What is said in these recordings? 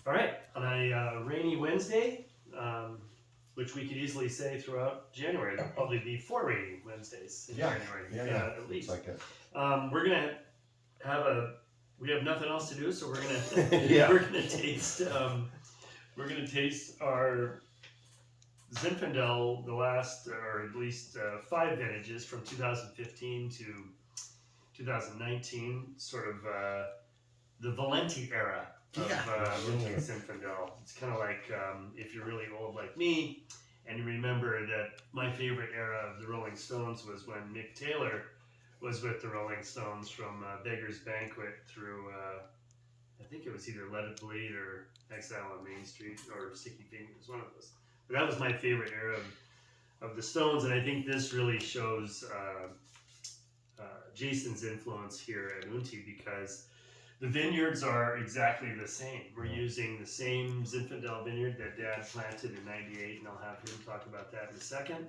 All right, on a rainy Wednesday, which we could easily say throughout January, there'll probably be 4 rainy Wednesdays in January, at least. Like it. We're gonna have we have nothing else to do, so we're gonna we're gonna taste our Zinfandel, the last, or at least 5 vintages from 2015 to 2019, sort of the Valenti era of Zinfandel. It's kind of like if you're really old like me, and you remember that my favorite era of the Rolling Stones was when Mick Taylor was with the Rolling Stones from Beggar's Banquet through, I think it was either Let It Bleed or Exile on Main Street or Sticky Fingers, one of those. But that was my favorite era of the Stones, and I think this really shows Jason's influence here at Unti, because the vineyards are exactly the same. We're using the same Zinfandel vineyard that Dad planted in '98, and I'll have him talk about that in a second.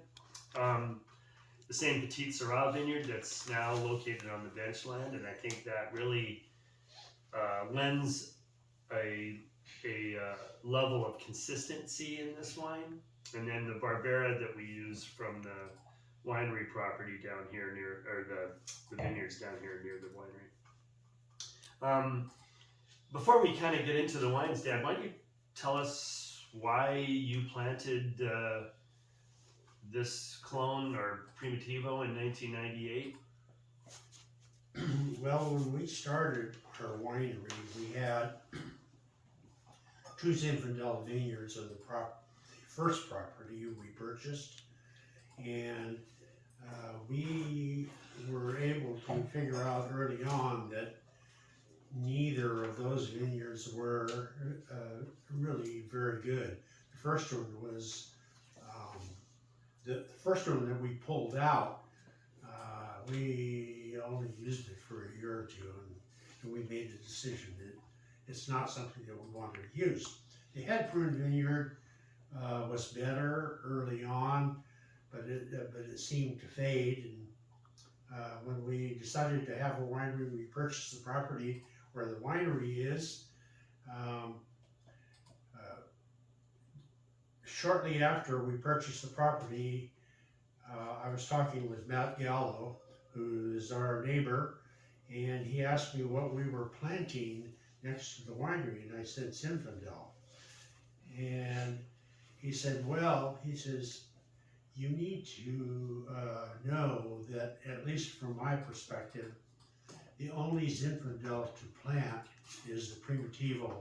The same Petite Syrah vineyard that's now located on the benchland, and I think that really lends a level of consistency in this wine. And then the Barbera that we use from the winery property down here near, or the vineyards down here near the winery. Before we kind of get into the wines, Dad, why don't you tell us why you planted this clone or Primitivo in 1998? Well, when we started our winery, we had 2 Zinfandel vineyards on the first property we purchased, and we were able to figure out early on that neither of those vineyards were really very good. The first one was the first one that we pulled out. We only used it for a year or two, and we made the decision that it's not something that we wanted to use. The head prune vineyard was better early on, but it seemed to fade. And when we decided to have a winery, we purchased the property where the winery is. Shortly after we purchased the property, I was talking with Matt Gallo, who is our neighbor, and he asked me what we were planting next to the winery, and I said Zinfandel. And he said, well, he says, you need to know that, at least from my perspective, the only Zinfandel to plant is the Primitivo.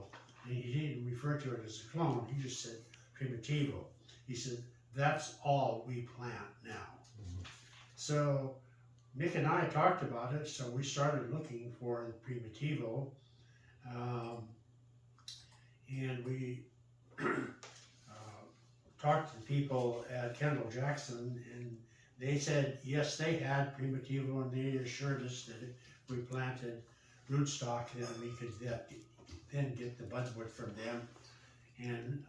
And he didn't refer to it as a clone, he just said Primitivo. He said, that's all we plant now. Mm-hmm. So Nick and I talked about it, so we started looking for the Primitivo. And we talked to the people at Kendall Jackson, and they said yes, they had Primitivo, and they assured us that if we planted rootstock, then we could then get the budwood from them and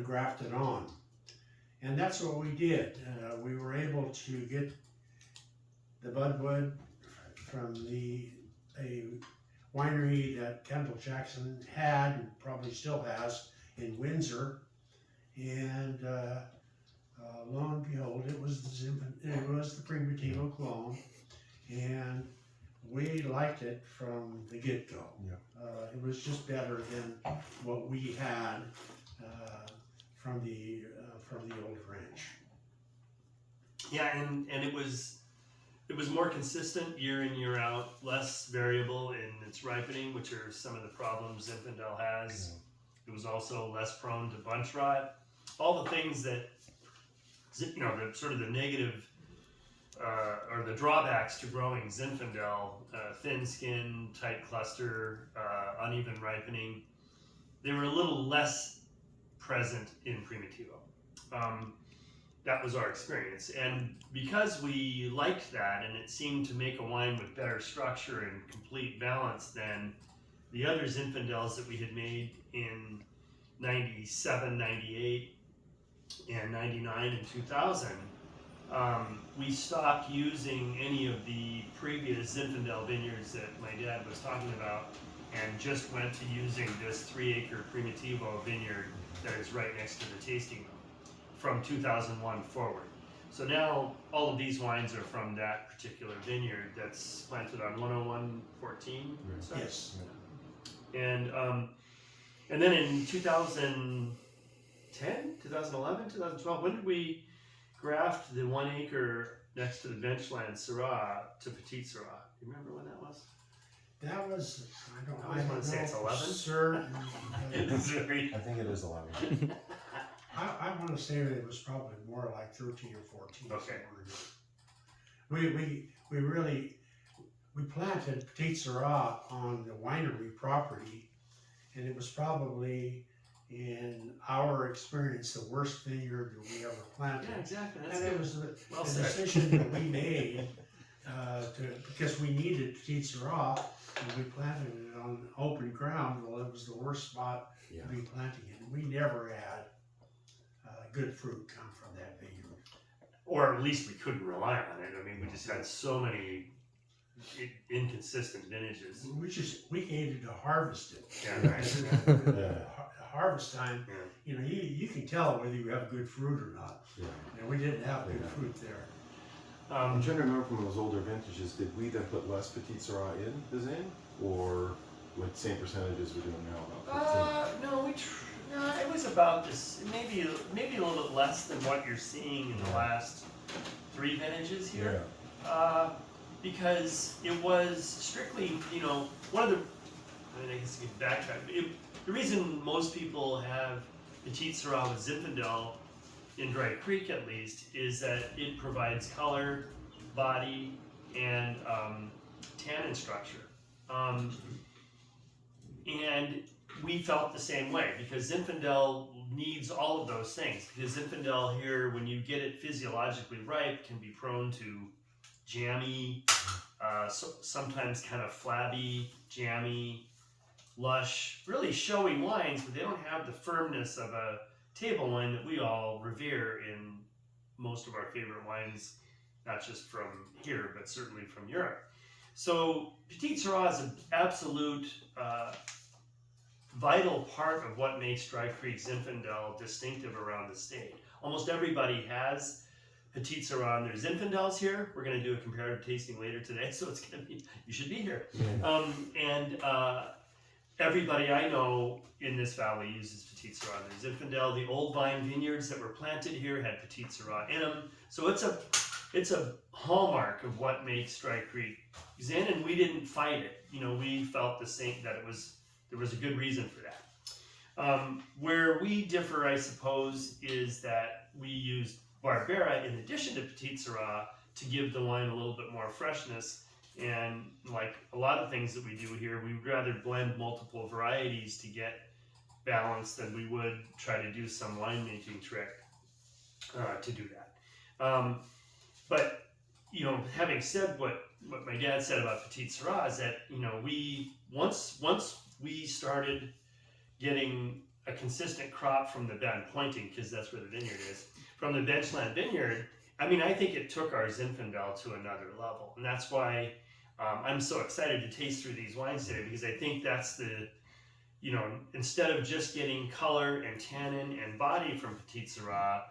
graft it on. And that's what we did. We were able to get the budwood from a winery that Kendall Jackson had, and probably still has, in Windsor, and lo and behold, it was the Primitivo clone, and we liked it from the get-go. Yeah. It was just better than what we had from the old ranch. Yeah, and it was more consistent year in, year out, less variable in its ripening, which are some of the problems Zinfandel has. Yeah. It was also less prone to bunch rot. All the things that, you know, the sort of the negative or the drawbacks to growing Zinfandel, thin skin, tight cluster, uneven ripening, they were a little less present in Primitivo. That was our experience. And because we liked that, and it seemed to make a wine with better structure and complete balance than the other Zinfandels that we had made in 97, 98, and 99 and 2000, we stopped using any of the previous Zinfandel vineyards that my dad was talking about, and just went to using this 3-acre Primitivo vineyard that is right next to the tasting room from 2001 forward. So now all of these wines are from that particular vineyard that's planted on 10114. Yes. And then in 2010, 2011, 2012, when did we graft the 1 acre next to the Benchland Syrah to Petit Syrah? Do you remember when that was? That was, I don't I want to say it's 11. Certain, I think it is 11. I want to say it was probably more like 13 or 14. Okay. We planted Petit Syrah on the winery property, and it was probably, in our experience, the worst vineyard that we ever planted. Yeah, exactly. That's And good. it was the Well said. decision that we made because we needed Petit Syrah, and we planted it on open ground. Well, it was the worst spot Yeah. to be planting it. We never had good fruit come from that vineyard. Or at least we couldn't rely on it. I mean, we just had so many inconsistent vintages. We hated to harvest it. Yeah, right. Harvest time, Yeah. you can tell whether you have good fruit or not. Yeah. And we didn't have good fruit there. I'm trying to remember from those older vintages, did we then put less Petit Syrah in the Zin? Or with same percentages we're doing now, about 15? No, it was about this, maybe a little bit less than what you're seeing in the last 3 vintages here. Because it was strictly, one of the, I guess you can backtrack. The reason most people have Petit Syrah with Zinfandel, in Dry Creek at least, is that it provides color, body, and tannin structure. And we felt the same way, because Zinfandel needs all of those things. Because Zinfandel here, when you get it physiologically ripe, can be prone to jammy, sometimes kind of flabby, jammy, lush, really showy wines, but they don't have the firmness of a table wine that we all revere in most of our favorite wines, not just from here, but certainly from Europe. So Petit Syrah is an absolute vital part of what makes Dry Creek Zinfandel distinctive around the state. Almost everybody has Petit Syrah and there's Zinfandels here. We're going to do a comparative tasting later today, so it's going to be, you should be here. Everybody I know in this valley uses Petit Syrah. There's Zinfandel. The old vine vineyards that were planted here had Petit Syrah in them. So it's a hallmark of what makes Dry Creek Zin, and we didn't fight it. We felt the same, that there was a good reason for that. Where we differ, I suppose, is that we use Barbera in addition to Petit Syrah to give the wine a little bit more freshness. And like a lot of things that we do here, we would rather blend multiple varieties to get balance than we would try to do some winemaking trick to do that. But having said what my dad said about Petit Syrah is that we once we started getting a consistent crop from the Ben Pointing, because that's where the vineyard is, from the Benchland vineyard. I mean, I think it took our Zinfandel to another level, and that's why I'm so excited to taste through these wines today, because I think that's the, instead of just getting color and tannin and body from Petit Syrah,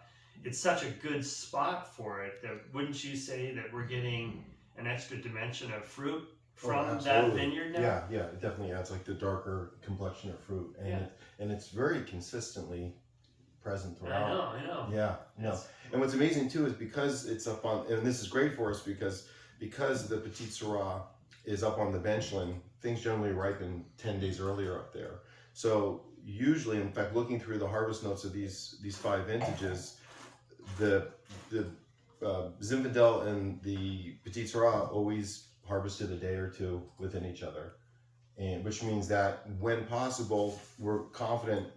it's such a good spot for it that, wouldn't you say that we're getting an extra dimension of fruit from that vineyard now? Yeah, it definitely adds like the darker complexion of fruit, and it's very consistently present throughout. I know. Yeah, no. And what's amazing too is because it's up on, and this is great for us because the Petit Syrah is up on the Benchland, things generally ripen 10 days earlier up there. So usually, in fact, looking through the harvest notes of these 5 vintages, the Zinfandel and the Petit Syrah always harvested a day or 2 within each other, and which means that when possible, we're confident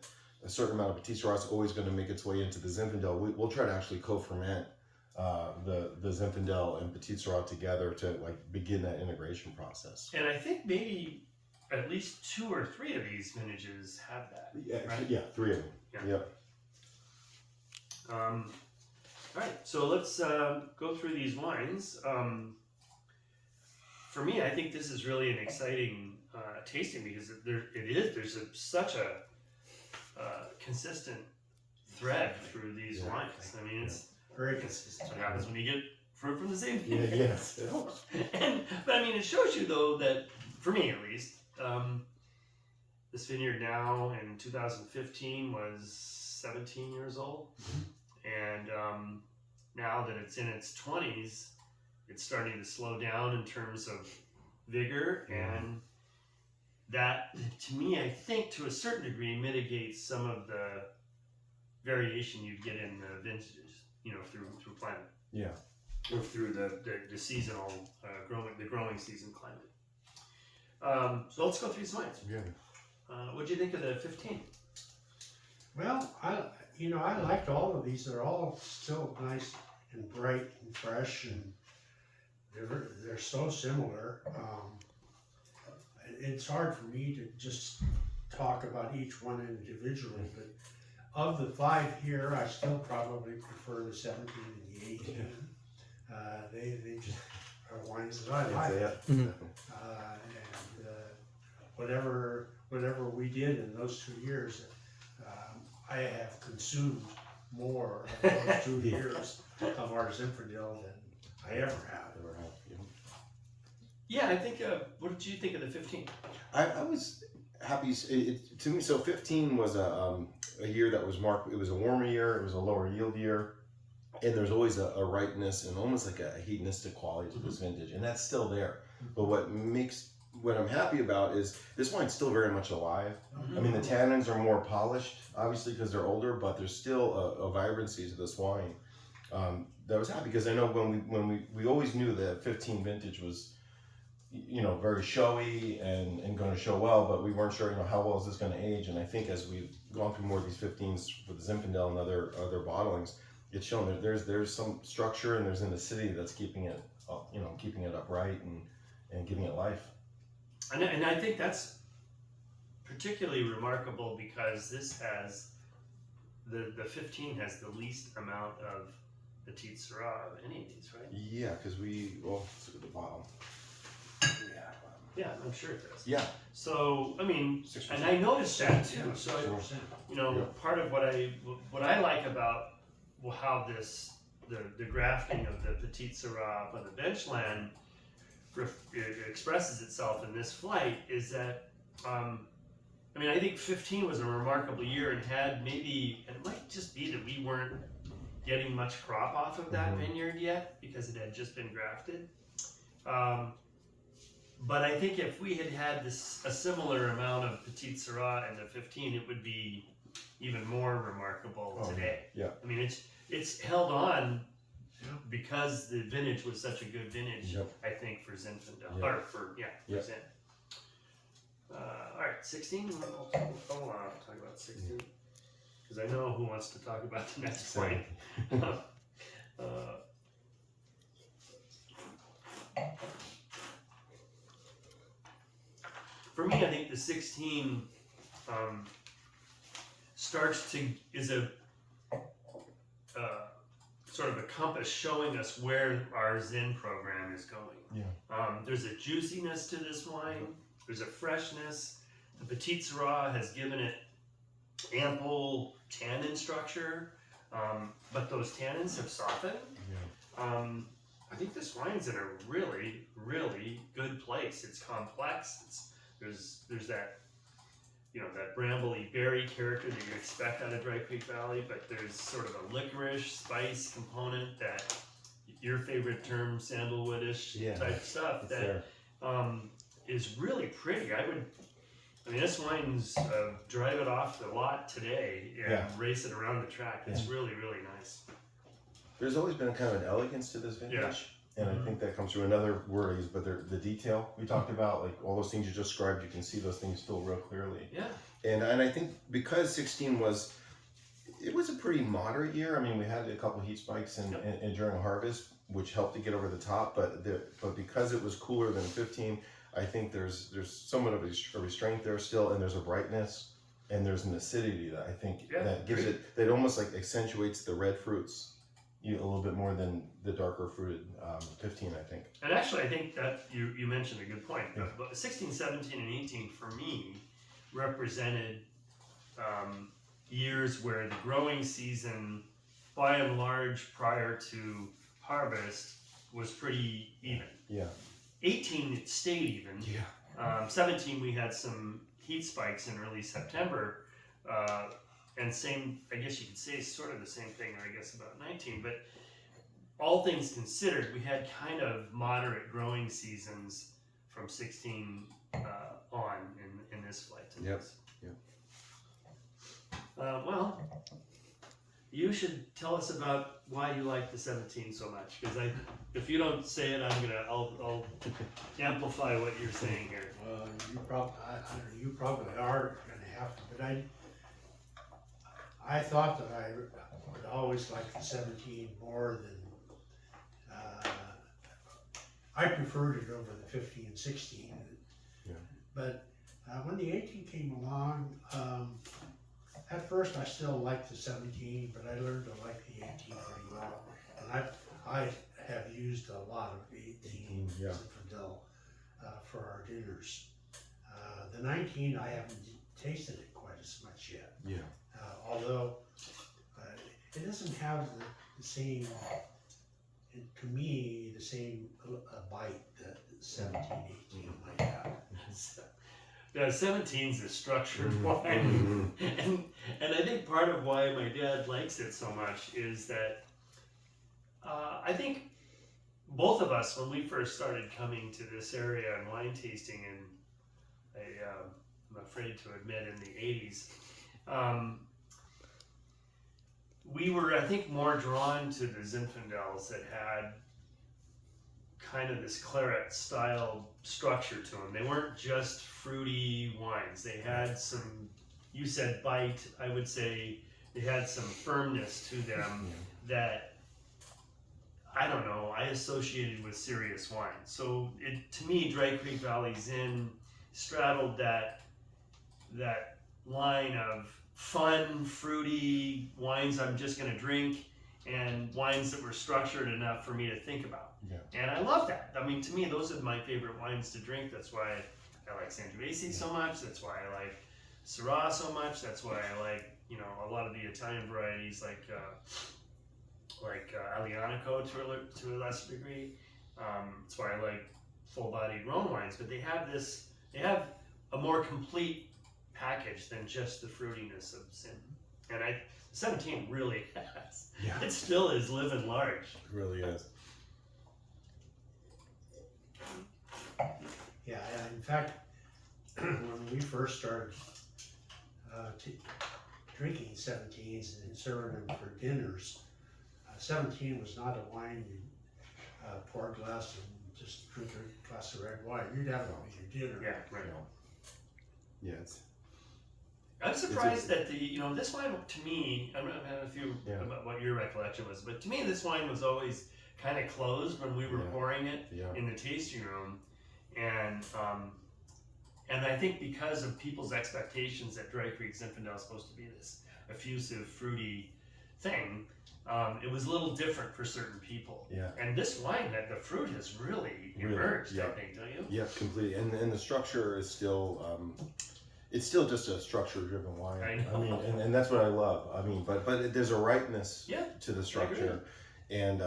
a certain amount of Petit Syrah is always going to make its way into the Zinfandel. We'll try to actually co-ferment the Zinfandel and Petit Syrah together to begin that integration process. And I think maybe at least 2 or 3 of these vintages have that. Yeah, right? yeah, 3 of them. Yeah. Yep. All right, so let's go through these wines. For me, I think this is really an exciting tasting because there's such a consistent thread through these wines. I mean, it's Very that's consistent. what happens when you get fruit from the same Yeah, vineyard. yes. But I mean, it shows you though that, for me at least, this vineyard now in 2015 was 17 years old, and now that it's in its 20s, it's starting to slow down in terms of vigor, and that, to me, I think to a certain degree mitigates some of the variation you get in the vintages, through climate. Yeah. Or through the seasonal growing season climate. So let's go through these wines. Yeah. What'd you think of the 15? Well, I liked all of these. They're all still nice and bright and fresh, and they're so similar. It's hard for me to just talk about each one individually, but of the 5 here, I still probably prefer the 17 and the 18. They just are wines that I like. And whatever we did in those 2 years, I have consumed more of those 2 years of our Zinfandel than I ever have. Yeah, I think. What did you think of the 15? I was happy. To me, so 15 was a year that was marked. It was a warmer year. It was a lower yield year, and there's always a ripeness and almost like a hedonistic quality to this vintage, and that's still there. But what I'm happy about is this wine's still very much alive. I mean, the tannins are more polished, obviously, because they're older, but there's still a vibrancy to this wine. That was happy because I know when we always knew that 15 vintage was, very showy and going to show well, but we weren't sure, how well is this going to age. And I think as we've gone through more of these 15s with the Zinfandel and other bottlings, it's shown that there's some structure and there's an acidity that's keeping it up, keeping it upright and giving it life. And I think that's particularly remarkable because this has the 15 has the least amount of Petit Syrah of any of these, right? Yeah, because let's look at the bottle. Yeah, I'm sure it does. Yeah. So, I mean, 6%. and I noticed that too. So, 6%. part of what I like about how the grafting of the Petit Syrah up on the benchland it expresses itself in this flight is that, I think 15 was a remarkable year and had maybe, and it might just be that we weren't getting much crop off of that vineyard yet because it had just been grafted. But I think if we had a similar amount of Petit Syrah in the 15, it would be even more remarkable today. Yeah. I mean, it's held on because the vintage was such a good vintage, I think, for Zinfandel. Or for Zin. All right, 16? Hold on, I'll talk about 16. Because I know who wants to talk about the next point. For me, I think the 16 is a sort of a compass showing us where our Zin program is going. Yeah. There's a juiciness to this wine. There's a freshness. The Petit Syrah has given it ample tannin structure, but those tannins have softened. Yeah. I think this wine's in a really, really good place. It's complex. There's that, that brambly berry character that you expect out of Dry Creek Valley, but there's sort of a licorice spice component that your favorite term, sandalwoodish type stuff that is really pretty. This wine's drive it off the lot today and race it around the track. It's really, really nice. There's always been kind of an elegance to this vintage, and I think that comes through another word I use, but the detail we talked about, like all those things you just described, you can see those things still real clearly. Yeah. And I think because 16 was a pretty moderate year. I mean, we had a couple heat spikes and during harvest, which helped to get over the top, but because it was cooler than 15, I think there's somewhat of a restraint there still, and there's a brightness and there's an acidity that I think that gives it, that almost like accentuates the red fruits a little bit more than the darker fruited 15, I think. And actually, I think that you mentioned a good point. Yeah. But 16, 17, and 18 for me represented years where the growing season, by and large, prior to harvest, was pretty even. Yeah. 18, it stayed even. Yeah. 17, we had some heat spikes in early September. And same, I guess you could say sort of the same thing, I guess, about 19. But all things considered, we had kind of moderate growing seasons from 16 on in this flight. Yep. Well, you should tell us about why you like the 17 so much, because if you don't say it, I'll amplify what you're saying here. You probably are gonna have to, but I thought that I would always like the 17 more than, I preferred it over the 15 and 16. Yeah. But when the 18 came along, at first I still liked the 17, but I learned to like the 18 pretty well. And I have used a lot of 18 yeah. Zinfandel for our dinners. The 19, I haven't tasted it quite as much yet. Yeah. Although it doesn't have the same, to me, the same bite that 17, 18 might have. Yeah, 17's a structured wine, and I think part of why my dad likes it so much is that I think both of us, when we first started coming to this area and wine tasting in, I'm afraid to admit, in the 80s, we were, I think, more drawn to the Zinfandels that had kind of this claret style structure to them. They weren't just fruity wines. They had some, you said bite, I would say they had some firmness to them that, I don't know, I associated with serious wine. So to me, Dry Creek Valley Zin straddled that line of fun, fruity wines I'm just going to drink, and wines that were structured enough for me to think about. Yeah. And I love that. I mean, to me, those are my favorite wines to drink. That's why I like Sangiovese so much. That's why I like Syrah so much. That's why I like, a lot of the Italian varieties like Aglianico to a lesser degree. That's why I like full-bodied Rhone wines. But they have a more complete package than just the fruitiness of Zin. And 17 really has. Yeah. It still is living large. It really is. Yeah, in fact, when we first started drinking 17s and serving them for dinners, 17 was not a wine you pour a glass and just drink a glass of red wine. You'd have it with your dinner. Yeah, right. Yeah, I'm surprised that this wine, to me, I don't know if you Yeah. about what your recollection was, but to me this wine was always kind of closed when we were Yeah. pouring it Yeah. in the tasting room, and I think because of people's expectations that Dry Creek Zinfandel is supposed to be this effusive, fruity thing, it was a little different for certain people. Yeah. And this wine, that the fruit has really Really, emerged, yeah. I think, don't you? Yeah, completely. And the structure is still, it's still just a structure-driven wine. I know. mean, and that's what I love. I mean, but there's a ripeness Yeah, to the structure, and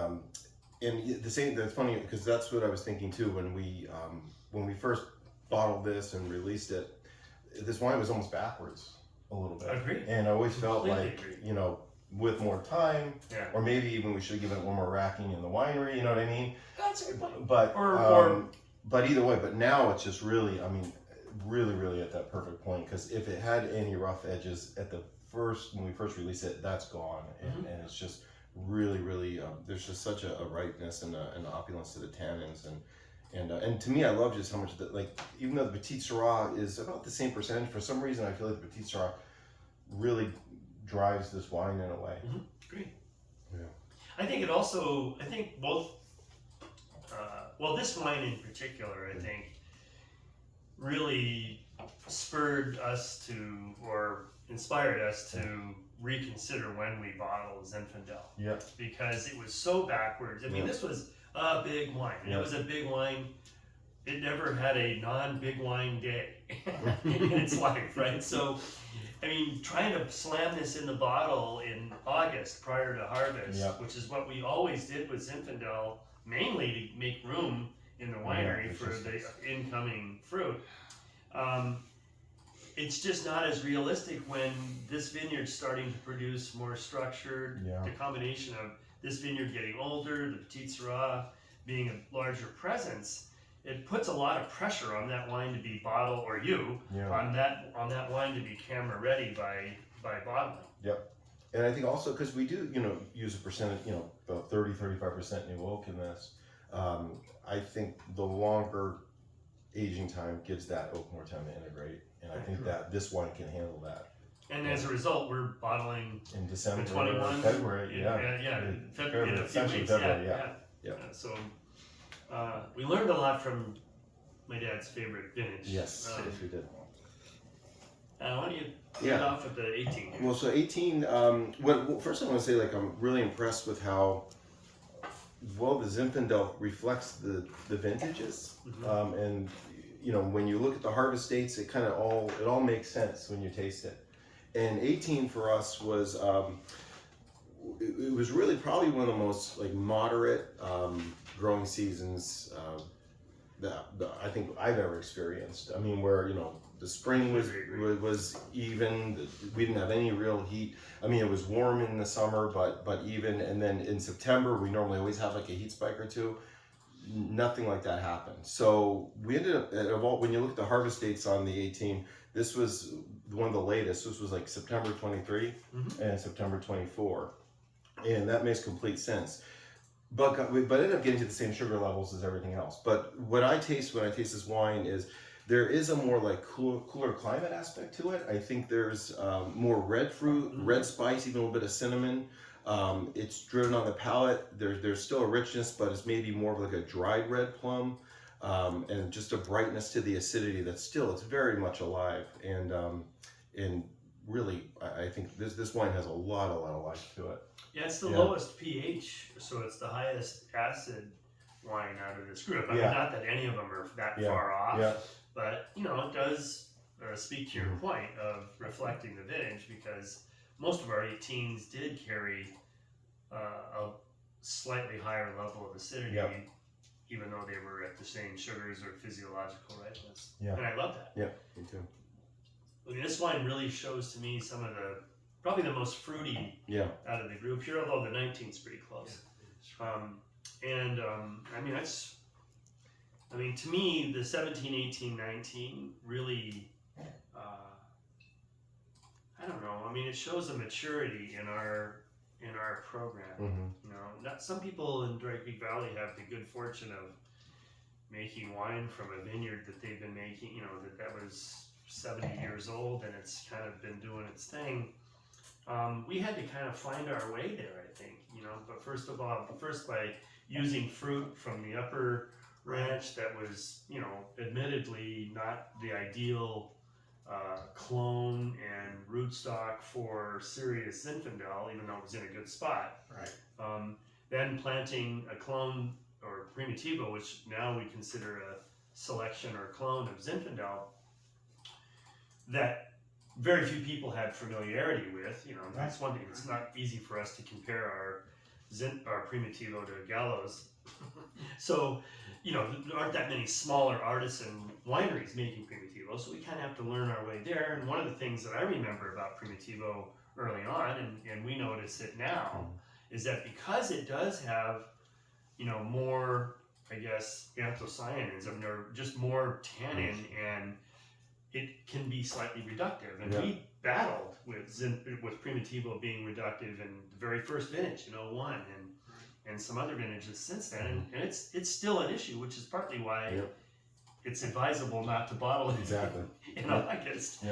the same. That's funny because that's what I was thinking too when we first bottled this and released it. This wine was almost backwards a little bit. Agreed. And I always felt Completely like agree. With more time, Yeah. or maybe even we should have given it one more racking in the winery. You know what I mean? That's a good point. But Or but either way, but now it's just really, really at that perfect point. Because if it had any rough edges when we first released it, that's gone, and it's just really there's just such a ripeness and an opulence to the tannins, and to me, I love just how much even though the Petite Syrah is about the same percentage, for some reason I feel like the Petite Syrah really drives this wine in a way. Great. Yeah. I think both, this wine in particular, I think, really spurred us to, or inspired us to reconsider when we bottle Zinfandel. Yeah. Because it was so backwards. I mean, this was a big wine. And it was a big wine. It never had a non-big wine day in its life, right? So, I mean, trying to slam this in the bottle in August prior to harvest, which is what we always did with Zinfandel, mainly to make room in the winery for the incoming fruit. It's just not as realistic when this vineyard's starting to produce more structured. The combination of this vineyard getting older, the Petit Syrah being a larger presence, it puts a lot of pressure on that wine to be bottled, or on that wine to be camera ready by bottling. Yep. And I think also because we do, use a percentage, about 30-35% new oak in this. I think the longer aging time gives that oak more time to integrate, and I think that this wine can handle that. And as a result, we're bottling in December, 21, February, February, in a few weeks. So we learned a lot from my dad's favorite vintage. Yes, we did. Why don't you lead off with the 18 here? Well, so 18. First I want to say, I'm really impressed with how well the Zinfandel reflects the vintages, and when you look at the harvest dates, it all makes sense when you taste it. And 18 for us was it was really probably one of the most moderate growing seasons that I think I've ever experienced. I mean, where the spring was even. We didn't have any real heat. I mean, it was warm in the summer, but even, and then in September we normally always have a heat spike or two. Nothing like that happened. So we ended up, when you look at the harvest dates on the 18, this was one of the latest. This was September 23 and September 24, and that makes complete sense. But ended up getting to the same sugar levels as everything else. But what I taste when I taste this wine is there is a more cooler climate aspect to it. I think there's more red fruit, red spice, even a little bit of cinnamon. It's driven on the palate. There's still a richness, but it's maybe more of a dried red plum, and just a brightness to the acidity it's very much alive. And really, I think this wine has a lot of life to it. Yeah, it's the lowest pH, so it's the highest acid wine out of this group. I mean, not that any of them are that far off, but it does speak to your point of reflecting the vintage, because most of our 18s did carry a slightly higher level of acidity, even though they were at the same sugars or physiological ripeness. And I love that. Yeah, me too. I mean, this wine really shows to me some of probably the most fruity out of the group here, although the 19's pretty close. I mean, to me, the 17, 18, 19 really, I don't know. I mean, it shows a maturity in our program. Some people in Drake Creek Valley have the good fortune of making wine from a vineyard that they've been making, that was 70 years old, and it's kind of been doing its thing. We had to kind of find our way there, I think, but first by using fruit from the upper ranch that was, admittedly not the ideal clone and rootstock for serious Zinfandel, even though it was in a good spot. Then planting a clone or Primitivo, which now we consider a selection or clone of Zinfandel, that very few people had familiarity with. That's one thing. It's not easy for us to compare our Primitivo to Gallo's. So, there aren't that many smaller artisan wineries making Primitivo, so we kind of have to learn our way there. And one of the things that I remember about Primitivo early on, and we notice it now, is that because it does have, more, I guess, anthocyanins, or just more tannin, and it can be slightly reductive. And we battled with Primitivo being reductive in the very first vintage in 01, and some other vintages since then, and it's still an issue, which is partly why it's advisable not to bottle it in August.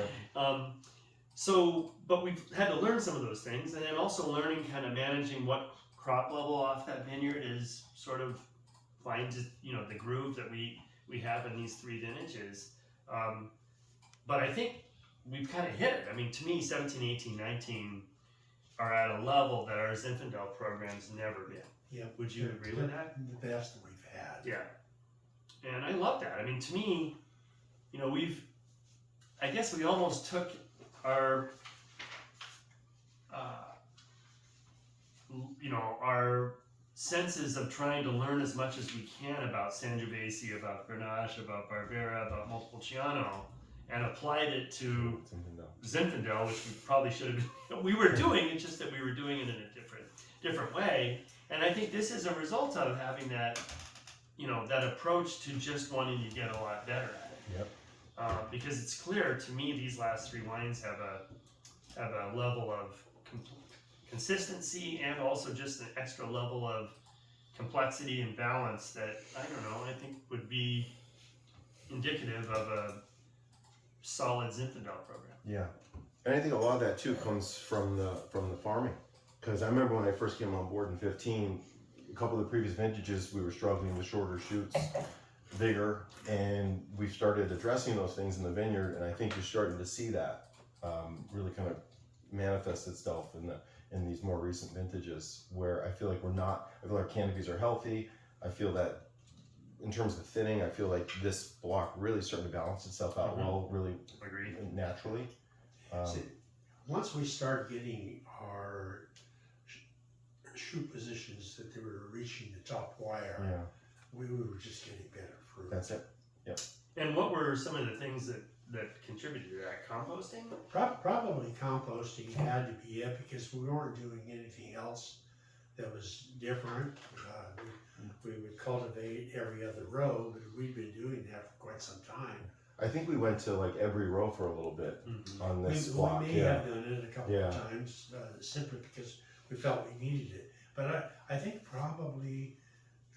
But we've had to learn some of those things, and then also learning, kind of managing what crop level off that vineyard is sort of finds the groove that we have in these three vintages. but I think we've kind of hit it. I mean, to me, 17, 18, 19 are at a level that our Zinfandel program's never been. Yeah. Would you agree with that? The best we've had. Yeah. And I love that. I mean, to me, you know, I guess we almost took our, our senses of trying to learn as much as we can about Sangiovese, about Grenache, about Barbera, about Montepulciano, and applied it to Zinfandel, which we probably should have. We were doing it, just that we were doing it in a different way. And I think this is a result of having that, that approach to just wanting to get a lot better at it. Yep. Because it's clear to me these last three wines have a level of consistency and also just an extra level of complexity and balance that I think would be indicative of a solid Zinfandel program. Yeah, and I think a lot of that too comes from the farming, because I remember when I first came on board in 15, a couple of the previous vintages we were struggling with shorter shoots, vigor, and we've started addressing those things in the vineyard, and I think you're starting to see that really kind of manifest itself in these more recent vintages, where I feel like our canopies are healthy. I feel that in terms of thinning, I feel like this block really starting to balance itself out well, really Agreed. Naturally. See, once we start getting our shoot positions that they were reaching the top wire, we were just getting better fruit. That's it. Yep. And what were some of the things that contributed to that? Composting? Probably composting had to be it, because we weren't doing anything else that was different. We would cultivate every other row, but we'd been doing that for quite some time. I think we went to like every row for a little bit on this block. We may have done it a couple of times, simply because we felt we needed it. But I think probably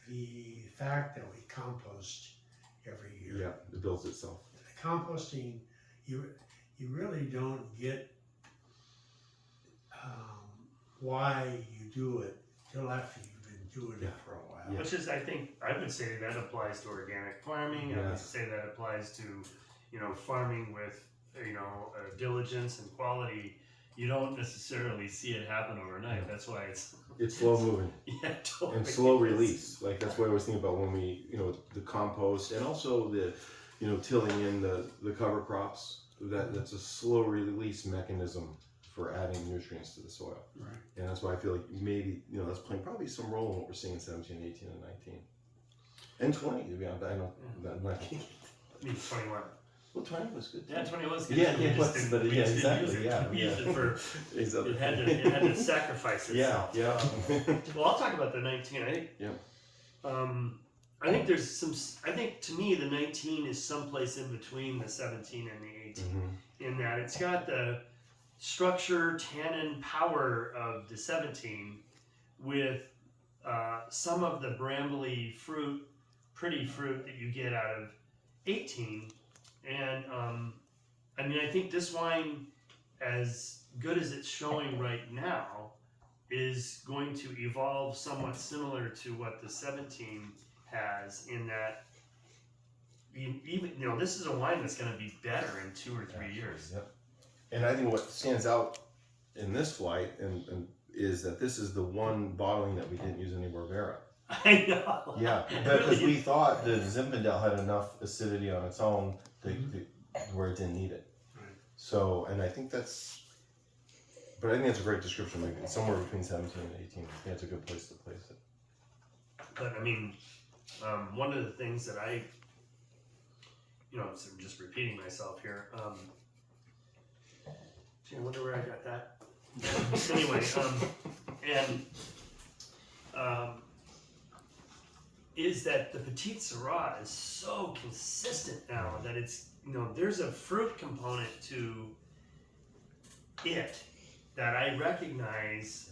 the fact that we compost every year. Yeah, it builds itself. Composting, you really don't get why you do it till after you've been doing it for a while. Yeah. Which is, I think, I would say that applies to organic farming. I would say that applies to, farming with, diligence and quality. You don't necessarily see it happen overnight. That's why it's slow moving. Yeah, totally. And slow release. Like that's what I was thinking about when we, the compost, and also the, tilling in the cover crops. That's a slow release mechanism for adding nutrients to the soil. Right. And that's why I feel like maybe, that's playing probably some role in what we're seeing in 17, 18, and 19. And 20, to be honest. I know that might be. I mean, 21. Well, 20 was good. Yeah, 20 was good. Yeah, We it just was, didn't- but we yeah, just didn't exactly. use it. Yeah, We yeah. used it for, Exactly. it had to sacrifice itself. Yeah. Well, I'll talk about the 19. I think. Yeah. I think there's some. I think to me the 19 is someplace in between the 17 and the 18, in that it's got the structure, tannin, power of the 17, with some of the brambly fruit, pretty fruit that you get out of 18. And I think this wine, as good as it's showing right now, is going to evolve somewhat similar to what the 17 has, in that even this is a wine that's going to be better in 2 or 3 years. Yep. And I think what stands out in this flight and is that this is the one bottling that we didn't use any Barbera. I know. Yeah, because we thought the Zinfandel had enough acidity on its own where it didn't need it. Right. So, and I think that's a great description. Like it's somewhere between 17 and 18. I think that's a good place to place it. But one of the things that I, so I'm just repeating myself here. Gee, I wonder where I got that. Anyway, is that the Petite Syrah is so consistent now that it's, there's a fruit component to it that I recognize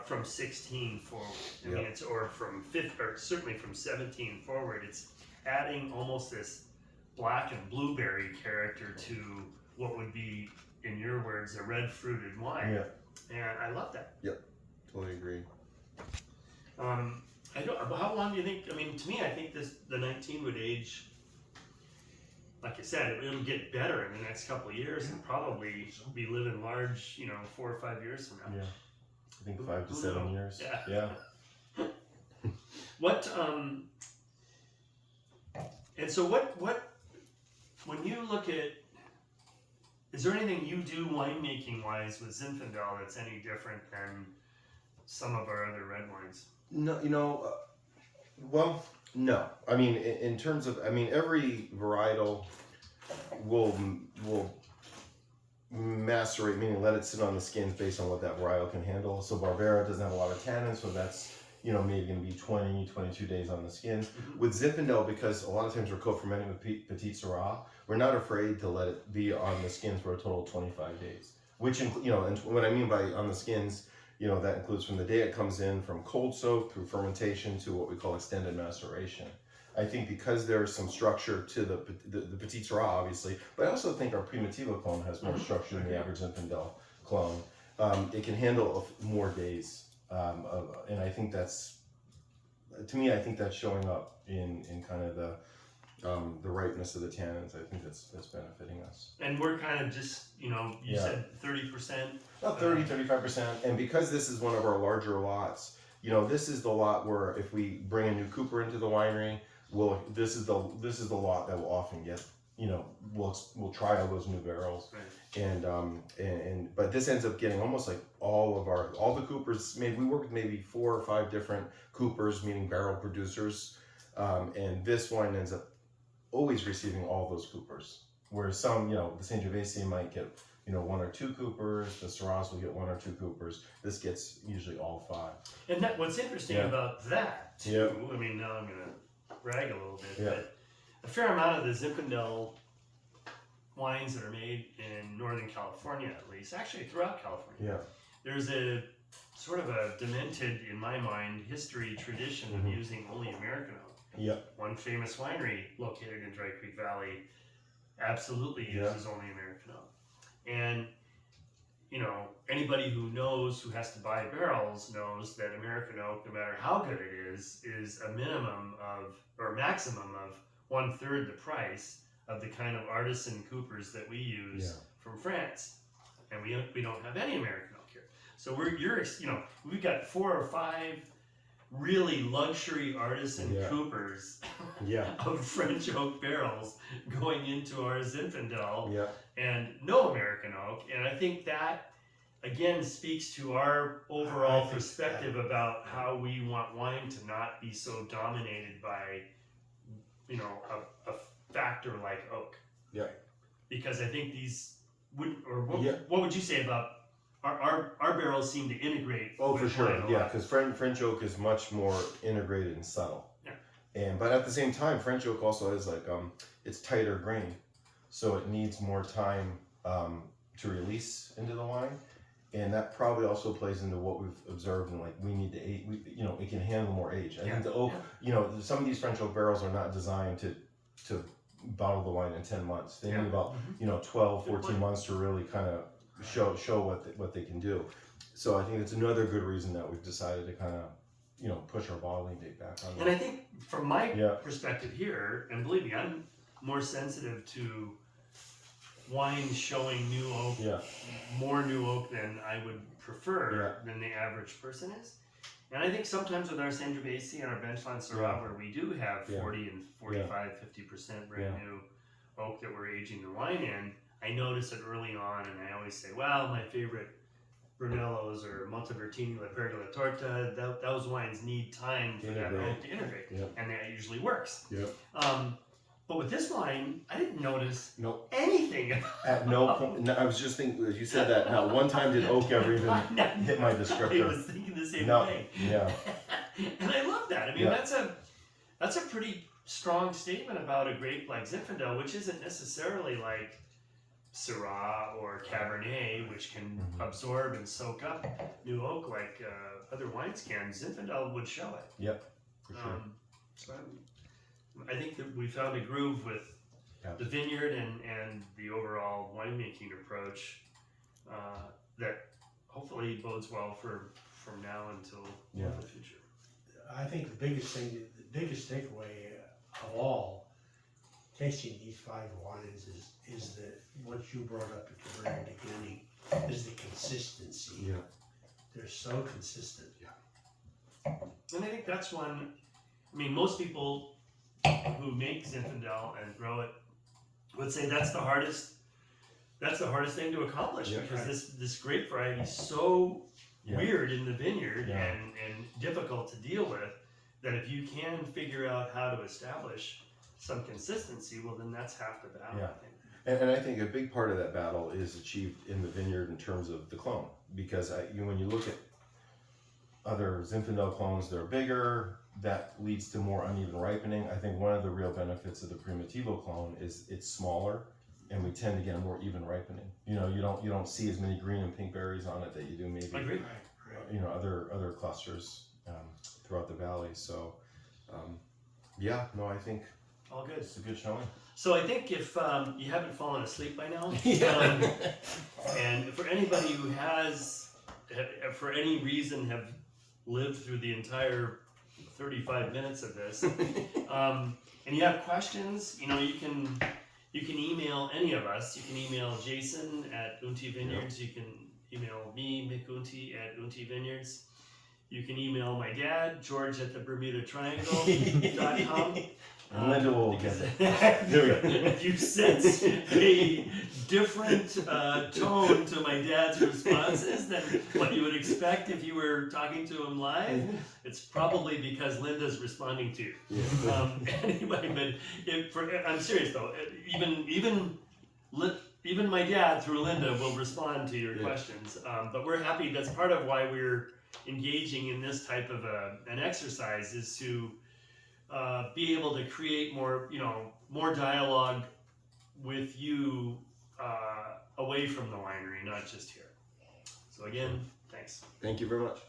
from 16 forward. I mean, it's, or from 5th, or certainly from 17 forward, it's adding almost this black and blueberry character to what would be, in your words, a red fruited wine. Yeah. And I love that. Yep. Totally agree. How long do you think? To me, I think the 19 would age like I said, it'll get better in the next couple of years and probably be living large, 4 or 5 years from now. Yeah. I think 5 to 7 years. Yeah. What and so what when you look at, is there anything you do winemaking wise with Zinfandel that's any different than some of our other red wines? No, well, no. I mean, in terms of, every varietal will macerate, meaning let it sit on the skins based on what that varietal can handle. So Barbera doesn't have a lot of tannins, so that's, maybe going to be 20, 22 days on the skins. Mm-hmm. With Zinfandel, because a lot of times we're co-fermenting with Petit Syrah, we're not afraid to let it be on the skins for a total of 25 days. Which, and what I mean by on the skins, that includes from the day it comes in, from cold soak through fermentation to what we call extended maceration. I think because there's some structure to the Petit Syrah, obviously, but I also think our Primitivo clone has more structure than the average Zinfandel clone. It can handle more days, and I think that's, to me, I think that's showing up in kind of the ripeness of the tannins. I think that's benefiting us. And we're kind of just, you said 30%. About 35%, and because this is one of our larger lots, this is the lot where if we bring a new cooper into the winery, this is the lot that will often get, we'll try all those new barrels, Right. and but this ends up getting almost like all the coopers. Maybe we work with maybe 4 or 5 different coopers, meaning barrel producers, and this wine ends up always receiving all those coopers. Whereas some, the Sangiovese might get 1 or 2 coopers, the Syrahs will get 1 or 2 coopers. This gets usually all 5. And what's interesting about that too, Yep. I mean, now I'm going to brag a little bit, Yeah. but a fair amount of the Zinfandel wines that are made in Northern California, at least, actually throughout California, Yeah. there's a sort of a demented, in my mind, history tradition of using only American oak. Yep. One famous winery located in Dry Creek Valley absolutely uses only American oak. And, anybody who has to buy barrels knows that American oak, no matter how good it is a minimum of, or maximum of 1/3 the price of the kind of artisan coopers that we use from France. And we don't have any American oak here. So we've got 4 or 5 really luxury artisan coopers of French oak barrels going into our Zinfandel and no American oak. And I think that again speaks to our overall perspective about how we want wine to not be so dominated by a factor like oak. Yeah. Because I think what would you say about our barrels seem to integrate? Oh, for sure. wine a Yeah, lot. because French oak is much more integrated and subtle. Yeah. But at the same time, French oak also is like it's tighter grained, so it needs more time to release into the wine, and that probably also plays into what we've observed. And like we need to age. It can handle more age. I think the oak. Some of these French oak barrels are not designed to bottle the wine in 10 months. They need about 12, 14 months to really kind of show what they can do. So I think it's another good reason that we've decided to kind of push our bottling date back on that. And I think from my perspective here, and believe me, I'm more sensitive to wine showing new oak, more new oak than I would prefer than the average person is. And I think sometimes with our Sangiovese and our Benchland Syrah, where we do have 40 and 45, 50% brand new oak that we're aging the wine in, I notice it early on, and I always say, well, my favorite Brunellos or Montevertini, La Pergola Torta, those wines need time for that oak to integrate, and that usually works. But with this wine, I didn't notice anything. At no point, no, I was just thinking, as you said that, not one time did oak ever even hit my descriptor. I was thinking the same thing. Yeah. And I love that. I mean, that's a pretty strong statement about a grape like Zinfandel, which isn't necessarily like Syrah or Cabernet, which can absorb and soak up new oak like other wines can. Zinfandel would show it. Yep, for sure. So I think that we found a groove with the vineyard and the overall winemaking approach that hopefully bodes well from now until the future. I think the biggest takeaway of all tasting these 5 wines is that what you brought up at the very beginning is the consistency. Yeah. They're so consistent. And I think that's one. I mean, most people who make Zinfandel and grow it would say that's the hardest. That's the hardest thing to accomplish, Yeah, because right. this grape variety is so Yeah. weird in the vineyard Yeah. and difficult to deal with, that if you can figure out how to establish some consistency, well, then that's half the battle. Yeah. I think. And I think a big part of that battle is achieved in the vineyard in terms of the clone, because when you look at other Zinfandel clones, they're bigger. That leads to more uneven ripening. I think one of the real benefits of the Primitivo clone is it's smaller, and we tend to get a more even ripening. You don't see as many green and pink berries on it that you do maybe I agree. Right. other clusters throughout the valley. So I think All good. it's a good showing. So I think if you haven't fallen asleep by now, Yeah. and for anybody who has, for any reason, have lived through the entire 35 minutes of this, and you have questions, you can email any of us. You can email Jason at Unti Vineyards. You can email me, Mick Unti, at Unti Vineyards. You can email my dad, George, at the BermudaTriangle.com. And Linda will get it. If you sense a different tone to my dad's responses than what you would expect if you were talking to him live, it's probably because Linda's responding to you. Yeah. Anyway, but I'm serious though. Even my dad through Linda will respond to your questions. But we're happy. That's part of why we're engaging in this type of an exercise, is to be able to create more dialogue with you away from the winery, not just here. So again, thanks. Thank you very much.